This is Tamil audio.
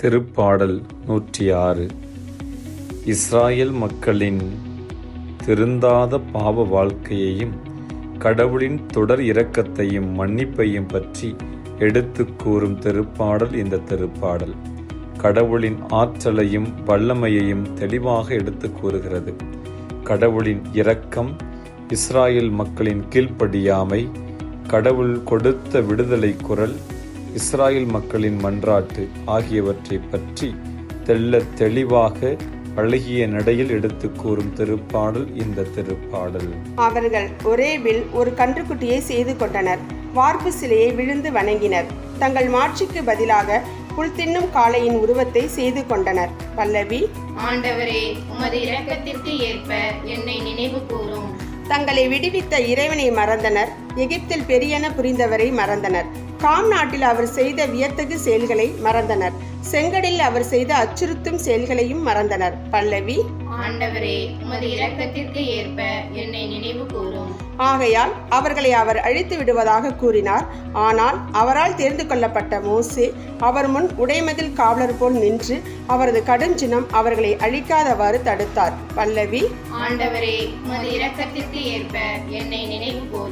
திருப்பாடல் 106. இஸ்ராயேல் மக்களின் திருந்தாத பாவ வாழ்க்கையையும் கடவுளின் தொடர் இரக்கத்தையும் மன்னிப்பையும் பற்றி எடுத்து கூறும் திருப்பாடல் இந்த திருப்பாடல். கடவுளின் ஆற்றலையும் வல்லமையையும் தெளிவாக எடுத்து கூறுகிறது. கடவுளின் இரக்கம், இஸ்ராயேல் மக்களின் கீழ்ப்படியாமை, கடவுள் கொடுத்த விடுதலை குரல், இஸ்ராயேல் மக்களின் மன்றாட்டு ஆகியவற்றை பற்றி தெள்ளத் தெளிவாக அழகிய நடையில் எடுத்து கூறும் திருப்பாடல் இந்த திருப்பாடல். அவர்கள் ஒரேபில் ஒரு கன்றுக்குட்டியை செய்து கொண்டனர். வார்ப்பு சிலையை விழுந்து வணங்கினர். தங்கள் மாட்சிக்கு பதிலாக புல் தின்னும் காளையின் உருவத்தை செய்து கொண்டனர். பல்லவி. ஆண்டவரே, உமது இரக்கத்திற்கு ஏற்ப என்னை நினைவு கூரும். தங்களை விடுவித்த இறைவனை மறந்தனர். எகிப்தில் பெரியன புரிந்தவரை மறந்தனர். காம் நாட்டில் அவர் செய்த வியத்தகு செயல்களை மறந்தனர். செங்கடலில் அவர் செய்த அச்சுறுத்தும் செயல்களையும் மறந்தனர். பல்லவி. ஆண்டவரே, உமது இரக்கத்திற்கு ஏற்ப என்னை நினைவு கூரும். ஆகையால் அவர்களை அவர் அழித்து விடுவதாக கூறினார். ஆனால் அவரால் தேர்ந்து கொள்ளப்பட்ட மோசே அவர் முன் உடைமதில் காவலர் போல் நின்று அவரது கடுஞ்சினம் அவர்களை அழிக்காதவாறு தடுத்தார். பல்லவி. ஆண்டவரே, உமது இரக்கத்திற்கு ஏற்ப என்னை நினைவு கூரும்.